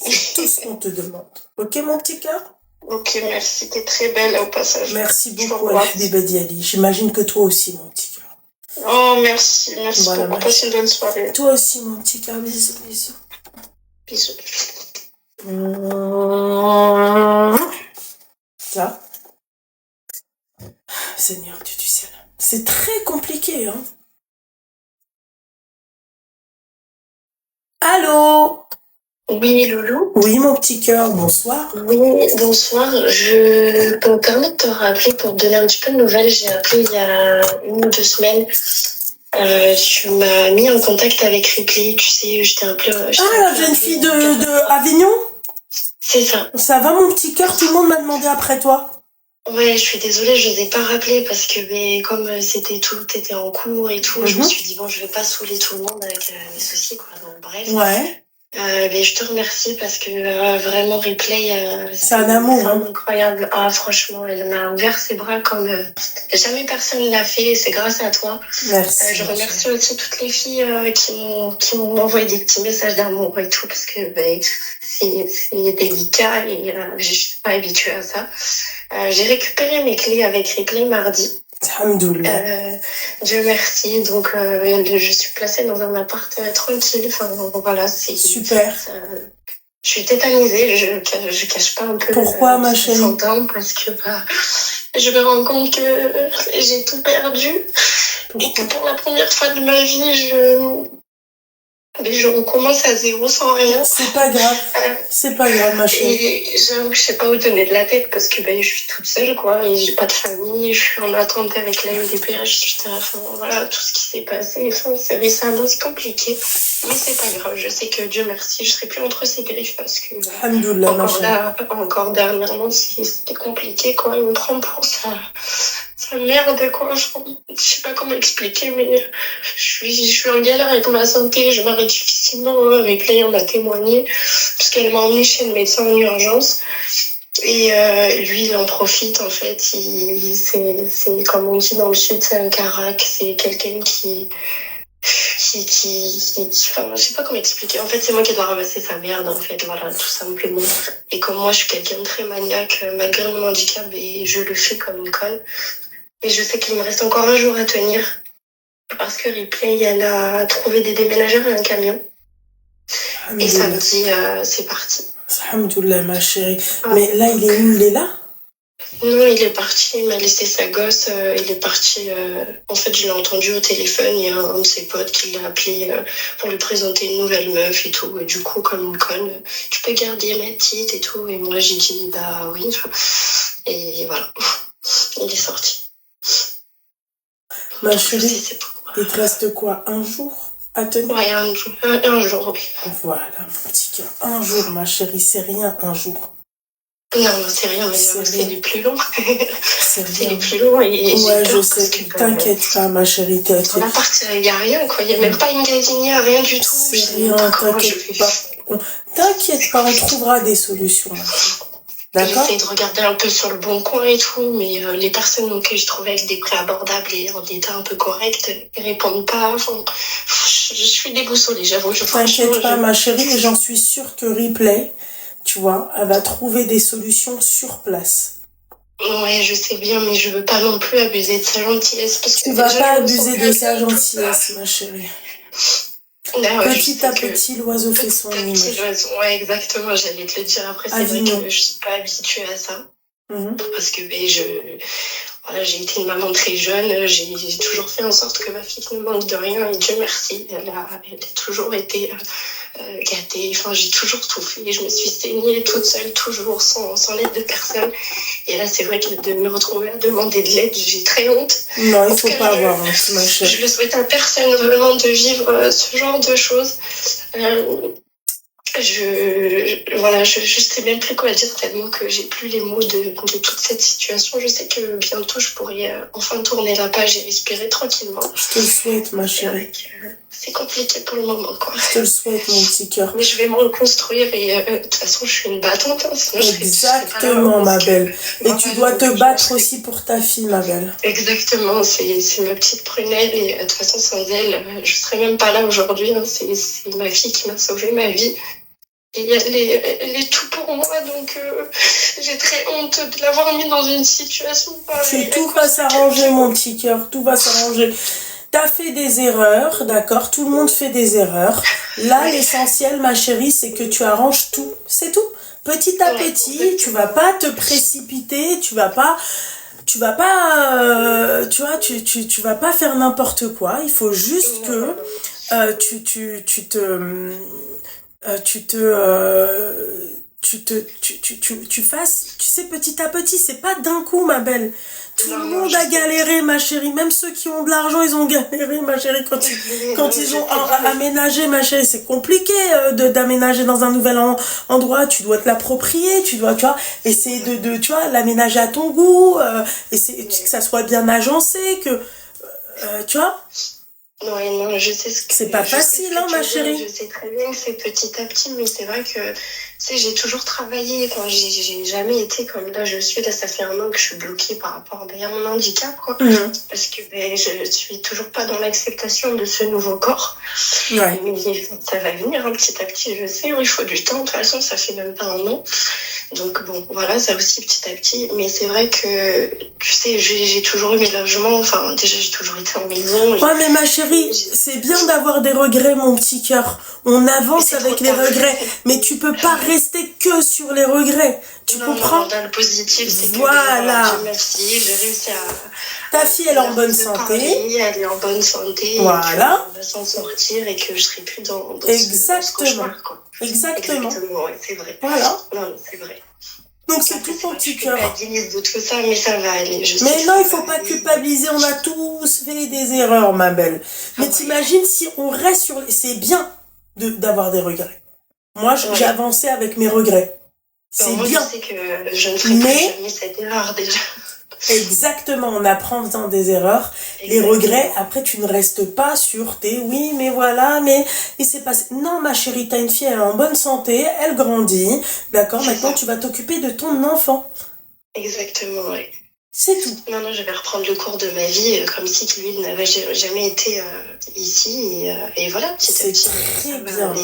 C'est tout ce qu'on te demande. Ok, mon petit cœur? Ok, merci. T'es très belle au passage. Merci beaucoup, Al-Habiba Diali. J'imagine que toi aussi, mon petit cœur. Oh, merci. Merci beaucoup. Passe une bonne soirée. Toi aussi, mon petit cœur. Bisous. Bisous. Ça. Seigneur Dieu du ciel. C'est très compliqué, hein. Allô? Oui, Loulou. Oui, mon petit cœur, bonsoir. Oui, bonsoir. Je peux me permettre de te rappeler pour te donner un petit peu de nouvelles. J'ai appelé il y a 1 ou 2 semaines. Tu m'as mis en contact avec Ripley, tu sais, je t'ai appelé. La jeune fille de Avignon? C'est ça. Ça va, mon petit cœur? Tout le monde m'a demandé après toi. Ouais, je suis désolée, je n'osais pas rappeler parce que comme tout était en cours et tout, je me suis dit, bon, je vais pas saouler tout le monde avec mes soucis, quoi. Donc, bref. Ouais. Mais je te remercie parce que vraiment Ripley, c'est un amour, hein. Incroyable. Franchement, elle m'a ouvert ses bras comme jamais personne l'a fait. C'est grâce à toi. Merci. Je remercie aussi toutes les filles qui m'ont envoyé des petits messages d'amour et tout parce que c'est délicat et je suis pas habituée à ça. J'ai récupéré mes clés avec Ripley mardi. Alhamdoulilah. Dieu merci. Donc, je suis placée dans un appart tranquille. Enfin, voilà, c'est super. Je suis tétanisée. Je cache pas un peu. Pourquoi, ma chérie? Parce que je me rends compte que j'ai tout perdu. Et que pour la première fois de ma vie, je recommence à zéro sans rien. C'est pas grave. C'est pas grave, ma chérie. Et j'avoue que je sais pas où donner de la tête parce que je suis toute seule, quoi. Et j'ai pas de famille. Je suis en attente avec la MDPH suite à voilà, tout ce qui s'est passé. C'est récemment, c'est compliqué. Mais c'est pas grave. Je sais que Dieu merci, je serai plus entre ses griffes parce que encore dernièrement, c'était compliqué, quoi. Il me prend pour ça. Ça merde, quoi. Je sais pas comment expliquer, mais je suis en galère avec ma santé. Je m'arrête difficilement. Avec là, on a témoigné parce qu'elle m'a emmenée chez le médecin en urgence. Et lui, il en profite, en fait. C'est comme on dit dans le sud, c'est un carac. C'est quelqu'un qui enfin, je sais pas comment expliquer. En fait, c'est moi qui dois ramasser sa merde, en fait, voilà, tout simplement. Et comme moi, je suis quelqu'un de très maniaque, malgré mon handicap, et je le fais comme une conne. Et je sais qu'il me reste encore un jour à tenir. Parce que Ripley, elle a trouvé des déménageurs et un camion. Et samedi, c'est parti. Alhamdoulilah, ma chérie. Mais là, il est où? Il est là? Non, il est parti, il m'a laissé sa gosse, il est parti. En fait, je l'ai entendu au téléphone, il y a un de ses potes qui l'a appelé pour lui présenter une nouvelle meuf et tout. Et du coup, comme une conne, tu peux garder ma petite et tout. Et moi, j'ai dit, bah oui. Et voilà, il est sorti. Ma chérie, il te reste quoi? Un jour à tenir? Ouais, un jour, oui. Voilà, mon petit cœur. Un jour, ma chérie, c'est rien, un jour. Non, c'est rien, mais c'est les plus longs. C'est les plus longs et ouais, je sais. T'inquiète pas, ma chérie. Dans l'appart, il n'y a rien, quoi. Il n'y a même pas une gazinière, rien du tout. C'est rien, t'inquiète pas. T'inquiète pas, on trouvera des solutions. D'accord. J'essaie de regarder un peu sur le bon coin et tout, mais les personnes que j'ai trouvées avec des prix abordables et en état un peu correct, ils répondent pas. Enfin, je suis déboussolée, j'avoue. T'inquiète pas, ma chérie, et j'en suis sûre que Replay, tu vois, elle va trouver des solutions sur place. Ouais, je sais bien, mais je veux pas non plus abuser de sa gentillesse. Parce que tu vas pas abuser de sa gentillesse, ma chérie. Là, ouais, petit à petit, l'oiseau fait son nid. Ouais, exactement, j'allais te le dire après. C'est vrai que je suis pas habituée à ça. Parce que voilà, j'ai été une maman très jeune, j'ai toujours fait en sorte que ma fille ne manque de rien, et Dieu merci, elle a toujours été gâtée. Enfin, j'ai toujours tout fait, je me suis saignée toute seule, toujours sans l'aide de personne. Et là, c'est vrai que de me retrouver à demander de l'aide, j'ai très honte. Non, il faut pas avoir honte, ma chérie. Je le souhaite à personne vraiment de vivre ce genre de choses. Je sais même plus quoi dire tellement que j'ai plus les mots de toute cette situation. Je sais que bientôt je pourrai enfin tourner la page et respirer tranquillement. Je te le souhaite, ma chérie. C'est compliqué pour le moment, quoi. Je te le souhaite, mon petit cœur. Mais je vais me reconstruire et de toute façon je suis une battante. Hein, exactement, ma belle. Et tu dois te battre aussi pour ta fille, ma belle. Exactement, c'est ma petite prunelle et de toute façon sans elle, je serais même pas là aujourd'hui. Hein. C'est ma fille qui m'a sauvé ma vie. Et elle est tout pour moi, donc j'ai très honte de l'avoir mis dans une situation pareille. Tout va s'arranger, mon petit cœur, tout va s'arranger. T'as fait des erreurs, d'accord? Tout le monde fait des erreurs. Là, l'essentiel, ma chérie, c'est que tu arranges tout. C'est tout. Petit à petit, tu vas pas te précipiter, tu vas pas tu vas pas faire n'importe quoi. Il faut juste que tu fasses, tu sais, petit à petit, c'est pas d'un coup, ma belle. Tout le monde a galéré, ma chérie. Même ceux qui ont de l'argent, ils ont galéré, ma chérie, quand ils ont aménagé, ma chérie. C'est compliqué d'aménager dans un nouvel endroit. Tu dois te l'approprier, tu vois, essayer tu vois, l'aménager à ton goût, essayer que ça soit bien agencé, tu vois. Ouais, non, je sais ce que c'est pas facile, hein, ma chérie. Je sais très bien que c'est petit à petit, mais c'est vrai que, tu sais, j'ai toujours travaillé, quoi. J'ai jamais été comme là, je suis. Là, ça fait 1 an que je suis bloquée par rapport à mon handicap, quoi. Parce que je suis toujours pas dans l'acceptation de ce nouveau corps. Ouais. Mais ça va venir, hein, petit à petit, je sais. Il faut du temps. De toute façon, ça fait même pas 1 an. Donc bon, voilà, ça aussi petit à petit. Mais c'est vrai que, tu sais, j'ai toujours eu mes logements. Enfin, déjà, j'ai toujours été en maison. Ouais, mais ma chérie, c'est bien d'avoir des regrets, mon petit cœur. On avance avec les regrets. Mais tu peux pas rester que sur les regrets. Tu comprends? Non, dans le positif, c'est que voilà. J'ai ma fille, j'ai réussi à... Ta fille, elle est en bonne santé. Elle est en bonne santé. Voilà. Elle va s'en sortir et que je serai plus dans exactement. Ce cauchemar, quoi. Exactement, ouais, c'est vrai. Voilà. Non, c'est vrai. Donc c'est tout ton petit cœur. Je culpabilise de tout ça, mais ça va aller. Mais non, il faut pas culpabiliser. On a tous fait des erreurs, ma belle. Mais t'imagines si on reste sur... C'est bien d'avoir des regrets. Moi, j'ai avancé avec mes regrets. C'est bien. Je sais que je ne ferai plus jamais cette erreur, déjà. Exactement, on apprend en faisant des erreurs. Les regrets, après tu ne restes pas sur tes oui mais voilà mais il s'est passé. Non ma chérie, t'as une fille, elle est en bonne santé, elle grandit, d'accord, maintenant tu vas t'occuper de ton enfant. Exactement, ouais. C'est tout. Non, je vais reprendre le cours de ma vie comme si lui n'avait jamais été ici et voilà, petit à petit. C'est très bien.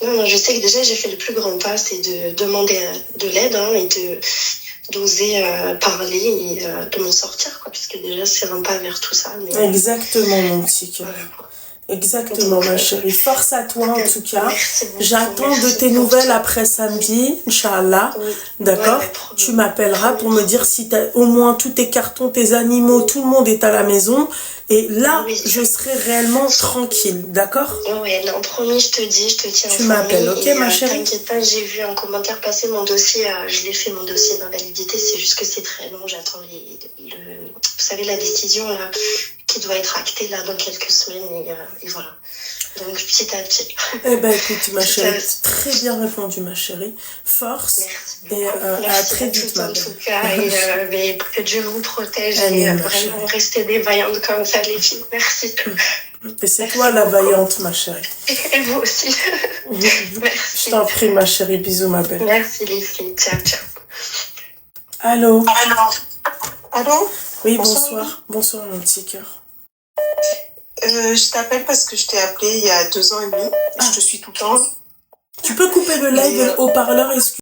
Non, je sais que déjà j'ai fait le plus grand pas, c'est de demander de l'aide et d'oser parler et de m'en sortir, quoi, parce que déjà c'est un pas vers tout ça. Mais... Exactement, mon petit cœur. Exactement, ma chérie. Force à toi, en tout cas. Merci beaucoup. J'attends de Merci tes pour nouvelles tout. après samedi, Inch'Allah. Oui. D'accord? Ouais, promis. Tu m'appelleras pour me Promis. dire si t'as au moins tous tes cartons, tes animaux, tout le monde est à la maison. Et là, Oui. je serai réellement tranquille. D'accord? Ouais, non, promis, je te dis, je te tiens Tu informée. m'appelles, ok, Et ma chérie? t'inquiète pas, j'ai vu un commentaire passer mon dossier. Je l'ai fait, mon dossier d'invalidité. C'est juste que c'est très long. J'attends vous savez, la décision là, qui doit être actée là dans quelques semaines. Et voilà. Donc, petit à petit. Eh ben, écoute, ma Petit à chérie, petit. très bien répondu, ma chérie. Force. Merci Et beaucoup. à Merci très à vite, tous ma en belle. tout cas. Mais que Dieu vous protège et Amen, ma vraiment chérie. restez des vaillantes comme ça, les filles. Merci. Et c'est Merci toi la beaucoup. vaillante, ma chérie. Et vous aussi. Je Merci. t'en prie, ma chérie. Bisous, ma belle. Merci les filles. Ciao, ciao. Allô? Allô? Oui, Bonsoir. bonsoir. Bonsoir, mon petit cœur. Je t'appelle parce que je t'ai appelé il y a 2 ans et demi. Je te suis tout le temps. Tu peux couper le Mais, live et le haut-parleur, excuse